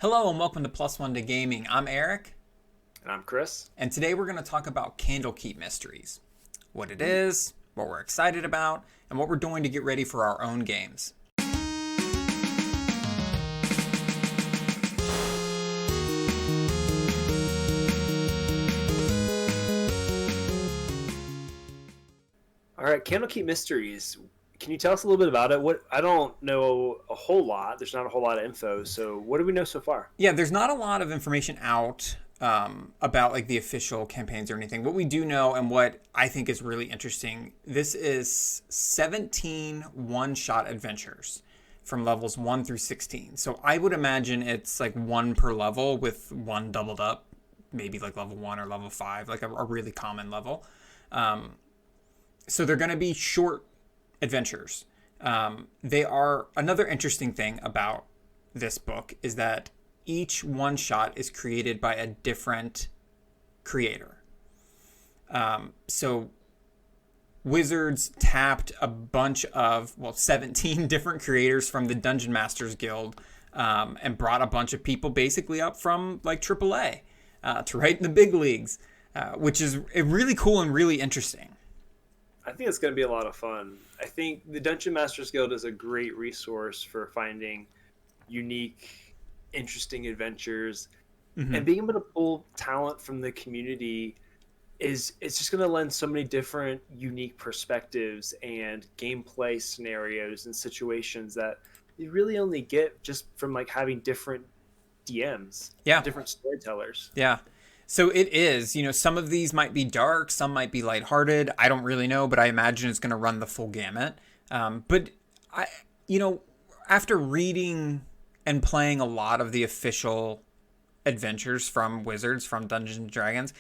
Hello and welcome to Plus One to Gaming. I'm Eric. And I'm Chris. And today we're going to talk about Candlekeep Mysteries. What it is, what we're excited about, and what we're doing to get ready for our own games. All right, Candlekeep Mysteries. Can you tell us a little bit about it? What I don't know a whole lot. There's not a whole lot of info. So what do we know so far? Yeah, there's not a lot of information out about like the official campaigns or anything. What we do know and what I think is really interesting, this is 17 one-shot adventures from levels 1 through 16. So I would imagine it's like one per level with one doubled up, maybe like level 1 or level 5, like a really common level. So they're going to be short adventures. They are another interesting thing about this book is that each one shot is created by a different creator. So Wizards tapped a bunch of, 17 different creators from the Dungeon Masters Guild and brought a bunch of people basically up from like AAA to write in the big leagues, which is really cool and really interesting. I think it's going to be a lot of fun. I think the Dungeon Masters Guild is a great resource for finding unique, interesting adventures, and being able to pull talent from the community it's just going to lend so many different unique perspectives and gameplay scenarios and situations that you really only get just from like having different DMs, different storytellers. Yeah. So it is, some of these might be dark, some might be lighthearted. I don't really know, but I imagine it's going to run the full gamut. But after reading and playing a lot of the official adventures from Wizards, from Dungeons and Dragons,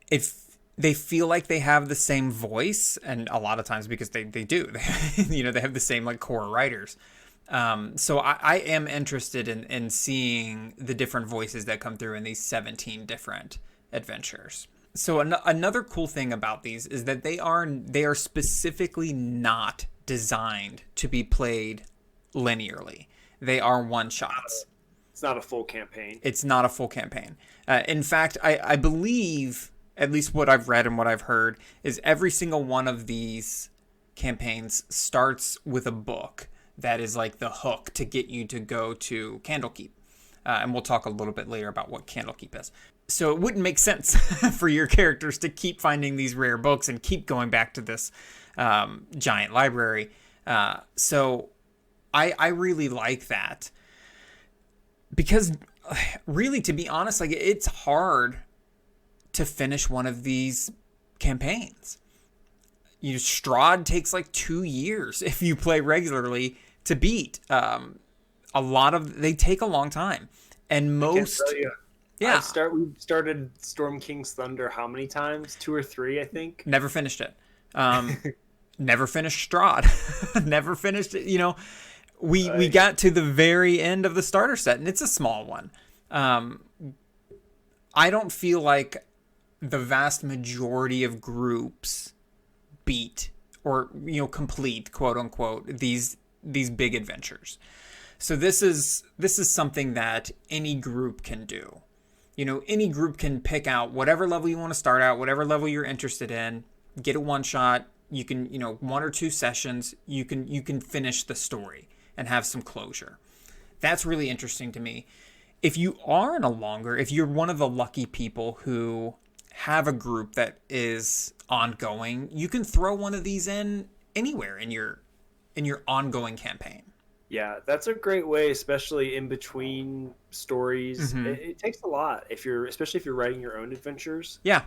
if they feel like they have the same voice, and a lot of times because they do, they have the same like core writers. So I am interested in seeing the different voices that come through in these 17 different adventures. So another cool thing about these is that they are specifically not designed to be played linearly. They are one shots. It's not a full campaign. It's not a full campaign. In fact, I believe, at least what I've read and what I've heard, is every single one of these campaigns starts with a book that is like the hook to get you to go to Candlekeep. And we'll talk a little bit later about what Candlekeep is. So it wouldn't make sense for your characters to keep finding these rare books and keep going back to this giant library. So I really like that. Because really, to be honest, like it's hard to finish one of these campaigns. Strahd takes like 2 years if you play regularly to beat. They take a long time, and most. We started Storm King's Thunder how many times? 2 or 3, I think. Never finished it. Never finished Strahd. Never finished it. We got to the very end of the starter set, and it's a small one. I don't feel like the vast majority of groups beat or complete, quote unquote, these big adventures. So this is something that any group can do. Any group can pick out whatever level you want to start out, whatever level you're interested in, get a one shot. You can 1 or 2 sessions. You can finish the story and have some closure. That's really interesting to me. If you're one of the lucky people who have a group that is ongoing, you can throw one of these in anywhere in your ongoing campaign. Yeah, that's a great way, especially in between stories. It takes a lot especially if you're writing your own adventures. Yeah.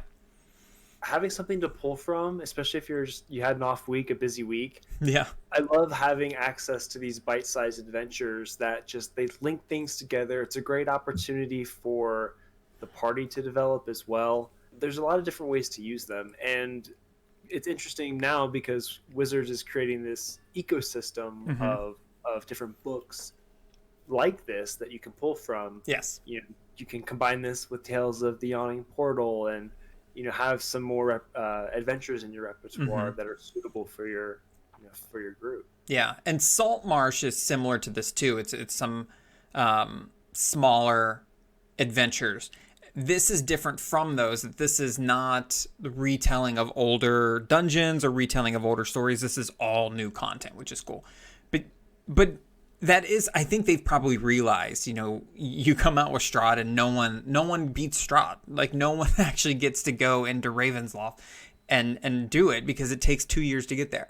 Having something to pull from, especially if you had an off week, a busy week. Yeah. I love having access to these bite-sized adventures that they link things together. It's a great opportunity for the party to develop as well. There's a lot of different ways to use them, and it's interesting now because Wizards is creating this ecosystem of different books like this that you can pull from. Yes. You can combine this with Tales of the Yawning Portal and have some more adventures in your repertoire that are suitable for your group. Yeah, and Salt Marsh is similar to this too. It's some smaller adventures. This is different from those. This is not the retelling of older dungeons or retelling of older stories. This is all new content, which is cool. But that is, I think they've probably realized, you come out with Strahd and no one beats Strahd. Like, no one actually gets to go into Ravensloft and do it, because it takes 2 years to get there.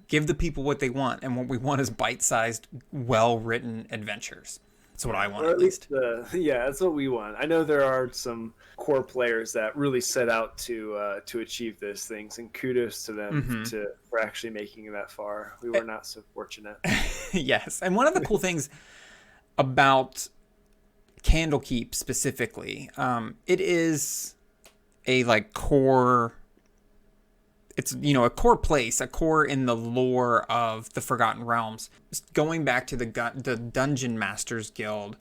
Give the people what they want, and what we want is bite-sized, well-written adventures. That's what I want, Or at least. Yeah, that's what we want. I know there are some core players that really set out to achieve those things, and kudos to them for actually making it that far. We were not so fortunate. Yes, and one of the cool things about Candlekeep specifically, it is a core. It's a core place, a core in the lore of the Forgotten Realms. Going back to the Dungeon Masters Guild,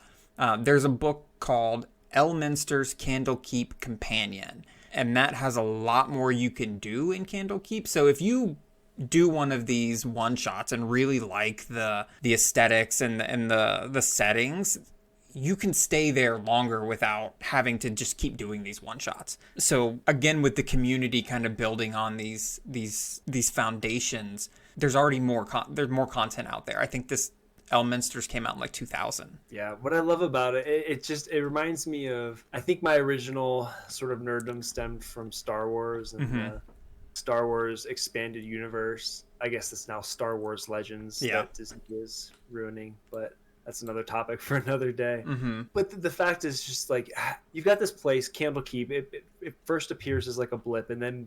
there's a book called Elminster's Candlekeep Companion, and that has a lot more you can do in Candlekeep. So if you do one of these one shots and really like the aesthetics and the settings, you can stay there longer without having to just keep doing these one shots. So again, with the community kind of building on these foundations, there's already more content out there. I think this Elminster's came out in 2000. Yeah, what I love about it reminds me of, I think my original sort of nerddom stemmed from Star Wars and the Star Wars expanded universe. I guess it's now Star Wars Legends that Disney is ruining, but that's another topic for another day. But the fact is just you've got this place, Candlekeep. It first appears as a blip, and then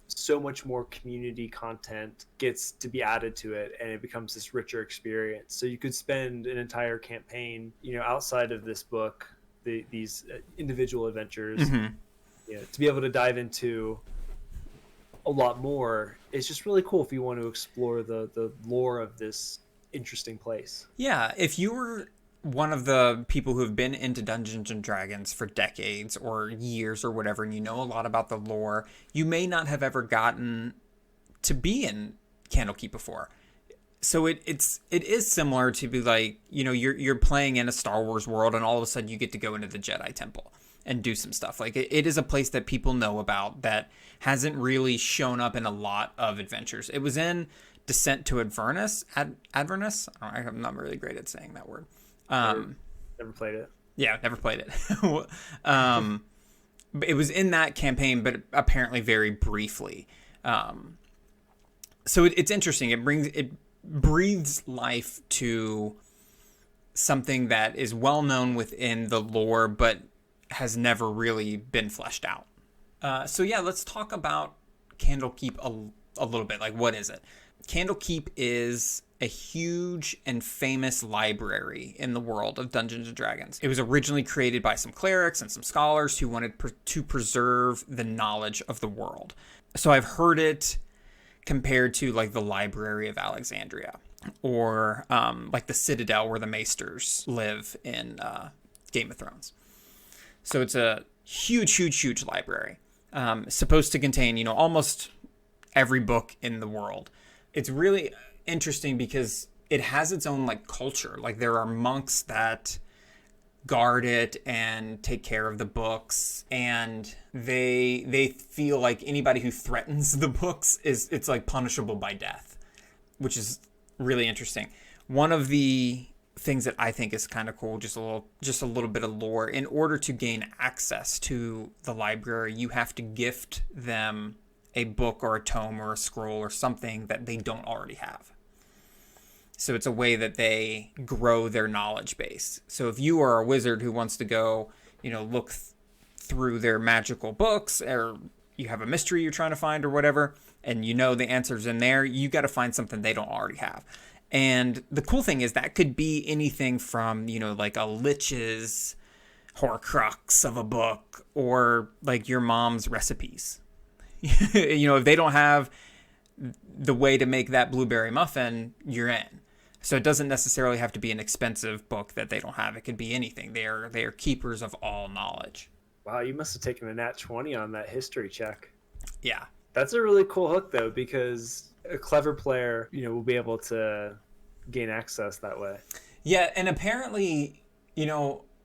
so much more community content gets to be added to it, and it becomes this richer experience. So you could spend an entire campaign, outside of this book, these individual adventures, to be able to dive into a lot more. It's just really cool if you want to explore the lore of this interesting place. Yeah, if you were one of the people who have been into Dungeons and Dragons for decades or years or whatever, and you know a lot about the lore, you may not have ever gotten to be in Candlekeep before. So it is similar to be you're playing in a Star Wars world, and all of a sudden you get to go into the Jedi Temple and do some stuff. It is a place that people know about that hasn't really shown up in a lot of adventures. It was in Descent to Avernus. Avernus? I'm not really great at saying that word. Never played it. Yeah, never played it. But it was in that campaign, but apparently very briefly. So it's interesting. It breathes life to something that is well known within the lore, but has never really been fleshed out. So yeah, let's talk about Candlekeep a little bit. What is it? Candlekeep is a huge and famous library in the world of Dungeons & Dragons. It was originally created by some clerics and some scholars who wanted to preserve the knowledge of the world. So I've heard it compared to the Library of Alexandria, or the Citadel where the Maesters live in Game of Thrones. So it's a huge library, supposed to contain almost every book in the world. It's really interesting because it has its own culture. There are monks that guard it and take care of the books, and they feel like anybody who threatens the books it's punishable by death, which is really interesting. One of the things that I think is kind of cool, just a little bit of lore. In order to gain access to the library, you have to gift them a book or a tome or a scroll or something that they don't already have. So it's a way that they grow their knowledge base. So if you are a wizard who wants to go, look through their magical books, or you have a mystery you're trying to find or whatever, and the answer's in there, you got to find something they don't already have. And the cool thing is that could be anything from, a lich's Horcrux of a book, or your mom's recipes. If they don't have the way to make that blueberry muffin, you're in. So it doesn't necessarily have to be an expensive book that they don't have. It could be anything. They are keepers of all knowledge. Wow, you must have taken a nat 20 on that history check. Yeah. That's a really cool hook, though, because a clever player, will be able to gain access that way. Yeah, and apparently,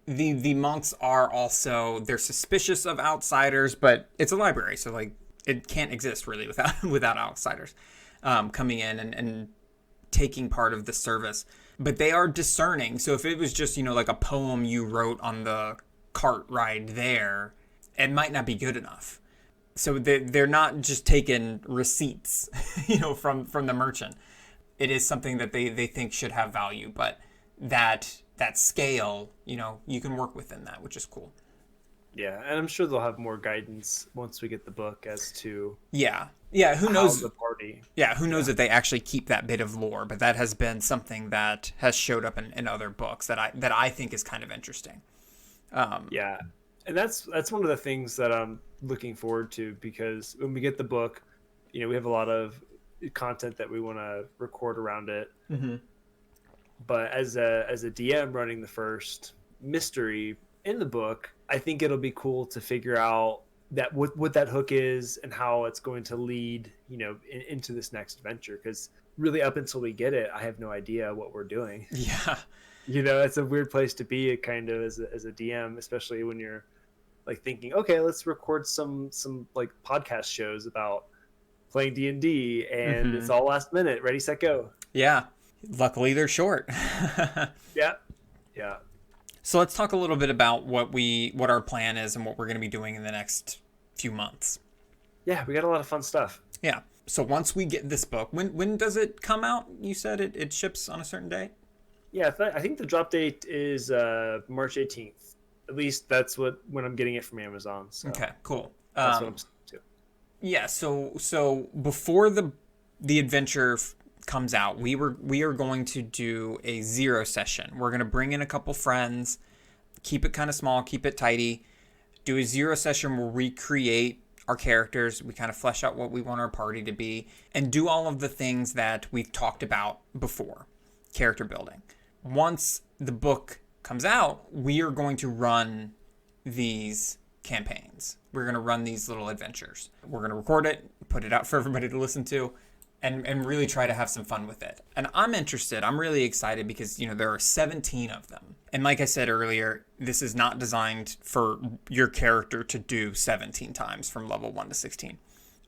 the monks are also, they're suspicious of outsiders, but it's a library, so like it can't exist really without without outsiders coming in and taking part of the service. But they are discerning. So if it was just, like a poem you wrote on the cart ride there, it might not be good enough. So they're not just taking receipts, from the merchant. It is something that they think should have value, but that scale, you can work within that, which is cool. Yeah, and I'm sure they'll have more guidance once we get the book as to yeah. Who how knows? the party. Yeah, who knows if they actually keep that bit of lore? But that has been something that has showed up in other books that I think is kind of interesting. Yeah, and that's one of the things that I'm looking forward to, because when we get the book, we have a lot of content that we want to record around it. Mm-hmm. But as a DM running the first mystery in the book, I think it'll be cool to figure out that what that hook is and how it's going to lead, into this next adventure. Because really, up until we get it, I have no idea what we're doing. Yeah. It's a weird place to be, kind of as a DM, especially when you're like thinking, okay, let's record some like podcast shows about playing D&D, and it's all last minute, ready, set, go. Yeah. Luckily, they're short. Yeah. Yeah. So let's talk a little bit about what our plan is and what we're going to be doing in the next few months. Yeah, we got a lot of fun stuff. Yeah. So once we get this book, when does it come out? You said it ships on a certain date? Yeah, I think the drop date is March 18th. At least that's when I'm getting it from Amazon. So okay, cool. That's what I'm to. Yeah, so before the adventure comes out, we are going to do a 0 session. We're going to bring in a couple friends, keep it kind of small, keep it tidy, do a 0 session where we create our characters, we kind of flesh out what we want our party to be, and do all of the things that we've talked about before, character building. Once the book comes out, we are going to run these campaigns. We're going to run these little adventures. We're going to record it, put it out for everybody to listen to, and really try to have some fun with it. And I'm interested. I'm really excited because, there are 17 of them. And like I said earlier, this is not designed for your character to do 17 times from level 1 to 16.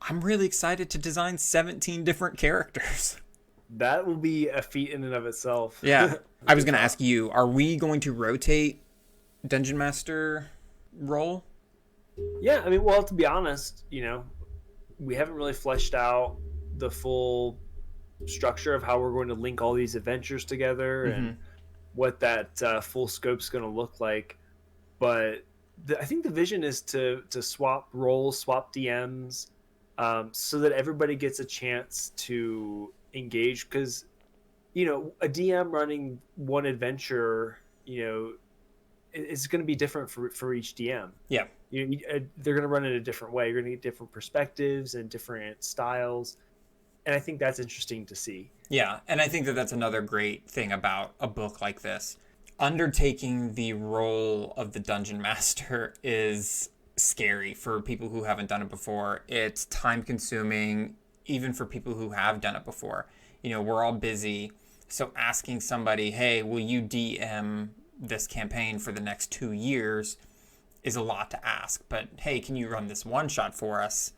I'm really excited to design 17 different characters. That will be a feat in and of itself. Yeah. I was going to ask you, are we going to rotate Dungeon Master role? Yeah, I mean, well, to be honest, we haven't really fleshed out the full structure of how we're going to link all these adventures together and what that full scope's going to look like. But I think the vision is to swap roles, swap DMs, so that everybody gets a chance to engage. Because, a DM running one adventure, it's going to be different for each DM. Yeah. They're going to run it a different way. You're going to get different perspectives and different styles. And I think that's interesting to see. Yeah, and I think that that's another great thing about a book like this. Undertaking the role of the Dungeon Master is scary for people who haven't done it before. It's time consuming, even for people who have done it before. We're all busy. So asking somebody, hey, will you DM this campaign for the next 2 years is a lot to ask. But hey, can you run this one shot for us?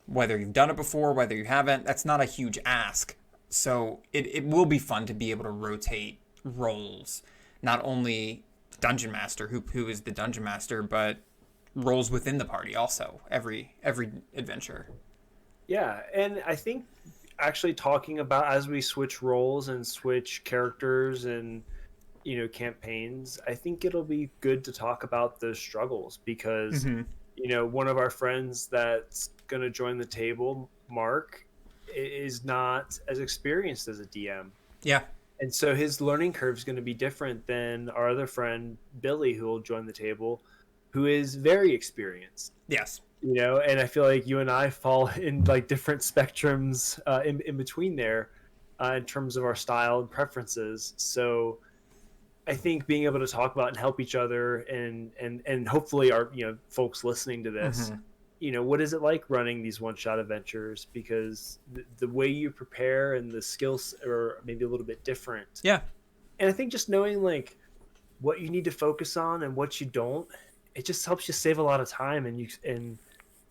Whether you've done it before, whether you haven't, that's not a huge ask. So it will be fun to be able to rotate roles. Not only Dungeon Master, who is the Dungeon Master, but roles within the party also, every adventure. Yeah, and I think actually talking about as we switch roles and switch characters and campaigns, I think it'll be good to talk about those struggles because one of our friends that's going to join the table, Mark, is not as experienced as a DM. Yeah. And so his learning curve is going to be different than our other friend, Billy, who will join the table, who is very experienced. Yes. And I feel like you and I fall in like different spectrums in between there in terms of our style and preferences. So I think being able to talk about and help each other and hopefully our folks listening to this, what is it like running these one-shot adventures? Because the way you prepare and the skills are maybe a little bit different. Yeah. And I think just knowing like what you need to focus on and what you don't. It just helps you save a lot of time, and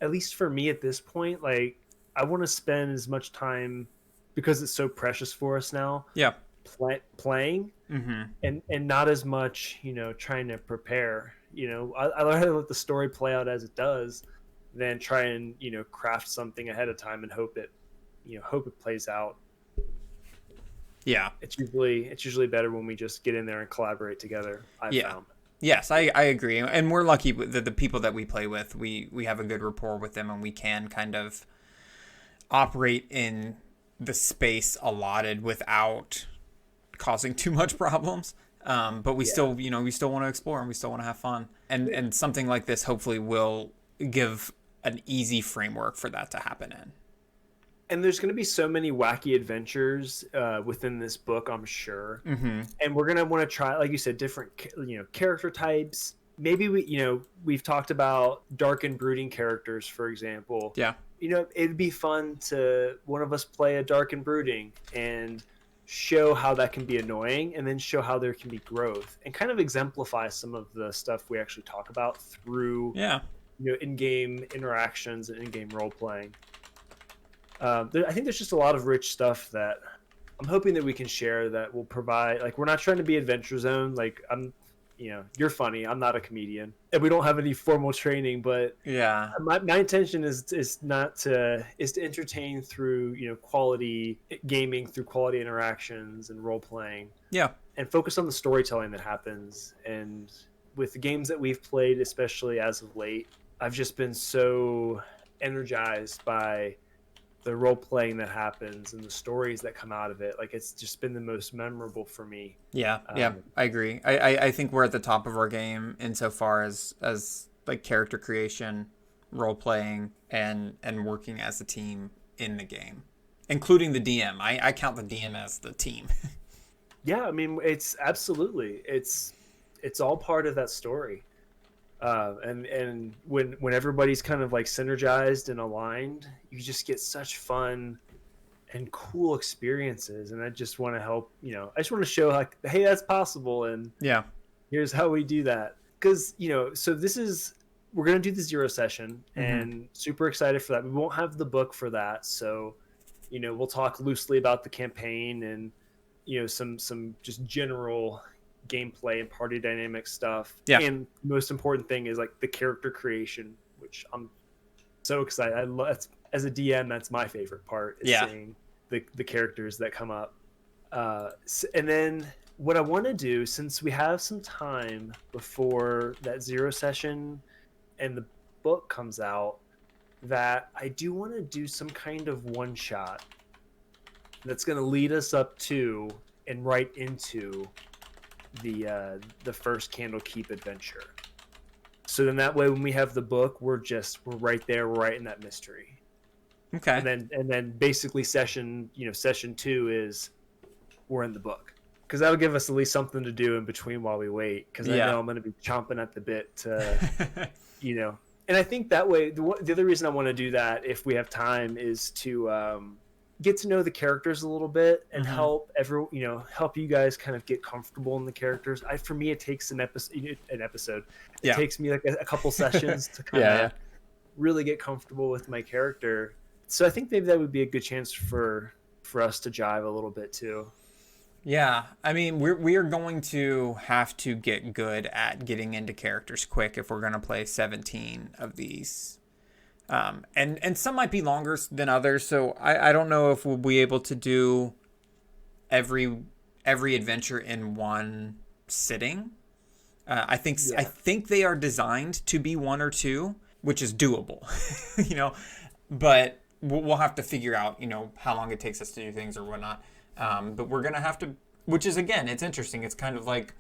at least for me at this point, like I want to spend as much time because it's so precious for us now Yeah. playing Mm-hmm. and not as much, trying to prepare. I rather let the story play out as it does than try and craft something ahead of time and hope it plays out. Yeah. It's usually better when we just get in there and collaborate together, I've Yeah. found. Yes, I agree. And we're lucky that the people that we play with, we have a good rapport with them, and we can kind of operate in the space allotted without causing too much problems. But we Yeah. still, we still want to explore and we still want to have fun. And something like this hopefully will give an easy framework for that to happen in. And there's going to be so many wacky adventures within this book, I'm sure. Mm-hmm. And we're going to want to try, like you said, different character types. Maybe we've talked about dark and brooding characters, for example. Yeah. It'd be fun to one of us play a dark and brooding and show how that can be annoying, and then show how there can be growth, and kind of exemplify some of the stuff we actually talk about through Yeah. in-game interactions and in-game role playing. I think there's just a lot of rich stuff that I'm hoping that we can share that will provide. Like, we're not trying to be Adventure Zone. Like, you're funny. I'm not a comedian, and we don't have any formal training. But Yeah. my intention is not to entertain through quality gaming, through quality interactions and role playing, Yeah. and focus on the storytelling that happens. And with the games that we've played, especially as of late, I've just been so energized by the role playing that happens and the stories that come out of it. Like, it's just been the most memorable for me. Yeah. Yeah. I agree. I think we're at the top of our game insofar as like character creation, role playing, and working as a team in the game, including the DM. I count the DM as the team. Yeah, I mean, it's absolutely it's all part of that story. And when everybody's kind of like synergized and aligned, you just get such fun and cool experiences. And I just want to help. I just want to show, like, hey, that's possible, and Yeah. here's how we do that. Because so we're gonna do the zero session, Mm-hmm. and super excited for that. We won't have the book for that, so we'll talk loosely about the campaign and some just general gameplay and party dynamic stuff. Yeah. And the most important thing is like the character creation, which I'm so excited. I love, as a DM, that's my favorite part, is Yeah. seeing the characters that come up. And then what I want to do, since we have some time before that zero session and the book comes out, that I do want to do some kind of one shot that's going to lead us up to and right into the first Candlekeep adventure. So then that way, when we have the book, we're right there, we're right in that mystery. Okay. And then basically session 2 is we're in the book, because that'll give us at least something to do in between while we wait. Because I know I'm going to be chomping at the bit to And I think that way, the other reason I want to do that, if we have time, is to get to know the characters a little bit and help you guys kind of get comfortable in the characters. For me, it takes an episode. It takes me like a couple sessions to kind of really get comfortable with my character. So I think maybe that would be a good chance for us to jive a little bit too. Yeah, I mean, we are going to have to get good at getting into characters quick if we're going to play 17 of these. And some might be longer than others, so I don't know if we'll be able to do every adventure in one sitting. I think they are designed to be one or two, which is doable, but we'll have to figure out, how long it takes us to do things or whatnot. But we're gonna have to, which is, again, it's interesting. It's kind of like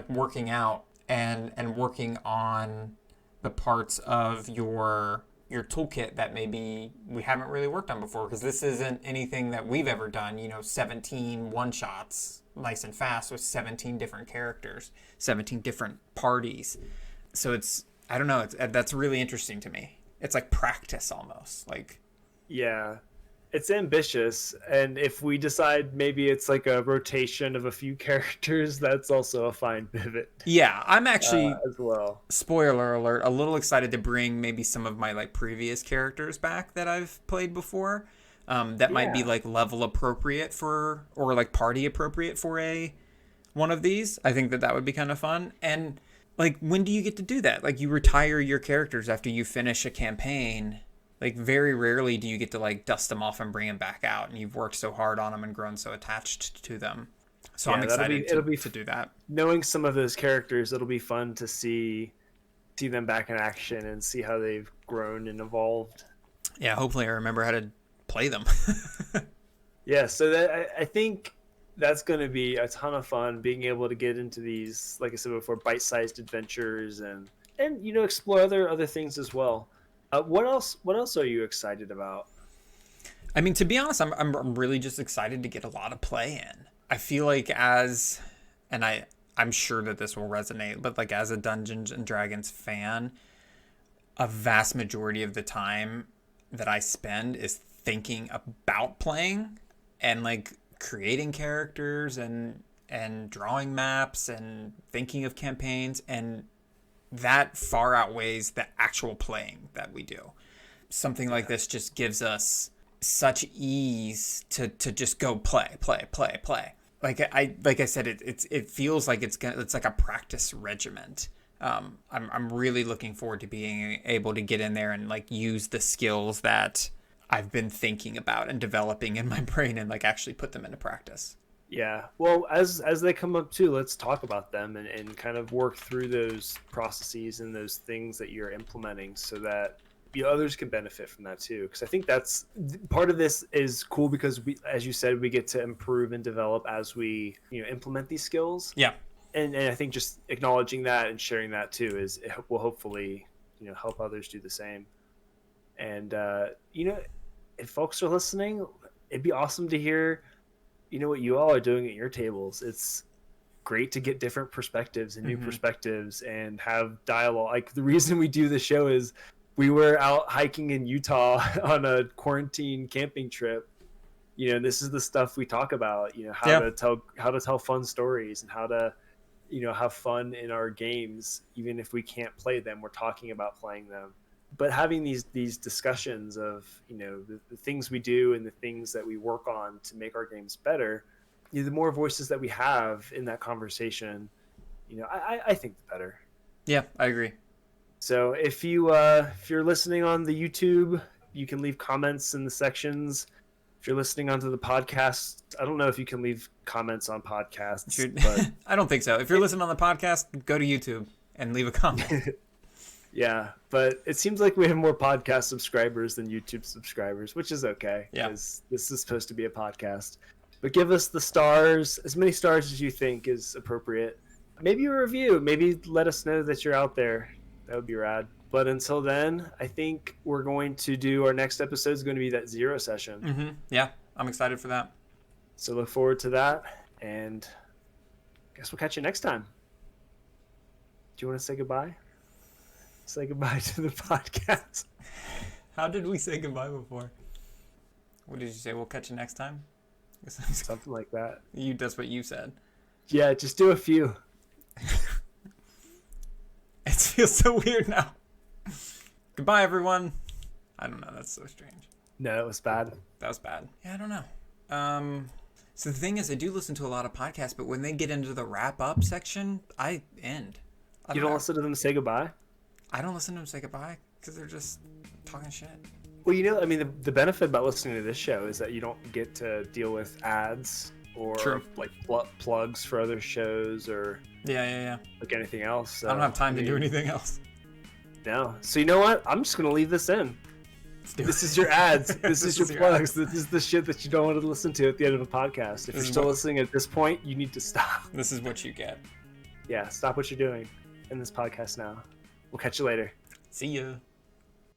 working out and working on the parts of your toolkit that maybe we haven't really worked on before, because this isn't anything that we've ever done. 17 one-shots nice and fast with 17 different characters, 17 different parties. So I don't know, that's really interesting to me. It's like practice almost. Yeah. It's ambitious, and if we decide maybe it's like a rotation of a few characters, that's also a fine pivot Yeah, I'm actually, as well. spoiler alert, a little excited to bring maybe some of my like previous characters back that I've played before. That might be Yeah, like level appropriate for, or like party appropriate for a one of these. I think that that would be kind of fun. And like, when do you get to do that? Like, you retire your characters after you finish a campaign. Like, very rarely do you get to like dust them off and bring them back out, and you've worked so hard on them and grown so attached to them. So I'm yeah, excited it'll be to do that. knowing some of those characters. It'll be fun to see them back in action and see how they've grown and evolved. Yeah, hopefully I remember how to play them. Yeah, so that I think that's going to be a ton of fun, being able to get into these, like I said before, bite-sized adventures and explore other things as well. What else? What else are you excited about? I mean, to be honest, I'm really just excited to get a lot of play in. I feel like and I'm sure that this will resonate, but like as a Dungeons and Dragons fan, a vast majority of the time that I spend is thinking about playing and like creating characters and drawing maps and thinking of campaigns, and that far outweighs the actual playing that we do. Something like this just gives us such ease to just go play. Like I said, it feels like it's like a practice regiment. I'm really looking forward to being able to get in there and like use the skills that I've been thinking about and developing in my brain and like actually put them into practice. Yeah. Well, as they come up too, let's talk about them and kind of work through those processes and those things that you're implementing so that others can benefit from that too. Because I think that's part of this is cool because we, as you said, we get to improve and develop as we implement these skills. Yeah. And I think just acknowledging that and sharing that too will hopefully help others do the same. And if folks are listening, it'd be awesome to hear what you all are doing at your tables. It's great to get different perspectives and new perspectives and have dialogue. Like the reason we do the show is we were out hiking in Utah on a quarantine camping trip. This is the stuff we talk about, how to tell fun stories and how to have fun in our games. Even if we can't play them, we're talking about playing them. But having these discussions of the things we do and the things that we work on to make our games better, the more voices that we have in that conversation, I think the better. Yeah, I agree. So if you're listening on the YouTube, you can leave comments in the sections. If you're listening onto the podcast, I don't know if you can leave comments on podcasts, but I don't think so. If you're listening on the podcast, go to YouTube and leave a comment. Yeah, but it seems like we have more podcast subscribers than YouTube subscribers, which is okay. Yeah. Because this is supposed to be a podcast. But give us the stars, as many stars as you think is appropriate. Maybe a review. Maybe let us know that you're out there. That would be rad. But until then, I think we're going to do our next episode is going to be that 0 session. Mm-hmm. Yeah, I'm excited for that. So look forward to that. And I guess we'll catch you next time. Do you want to say goodbye? Say goodbye to the podcast. How did we say goodbye before? What did you say? We'll catch you next time? Something like that. That's what you said. Yeah, just do a few. It feels so weird now. Goodbye, everyone. I don't know. That's so strange. No, it was bad. That was bad. Yeah, I don't know. So the thing is, I do listen to a lot of podcasts, but when they get into the wrap-up section, I end. You don't listen to them say goodbye? I don't listen to them say goodbye because they're just talking shit. Well, I mean, the benefit about listening to this show is that you don't get to deal with ads or like plugs for other shows or yeah like anything else. So, I don't have time to do anything else. No. So you know what? I'm just gonna leave this in. This is your ads. This is your plugs. This is the shit that you don't want to listen to at the end of a podcast. If you're still listening at this point, you need to stop. This is what you get. Yeah, stop what you're doing in this podcast now. We'll catch you later. See ya.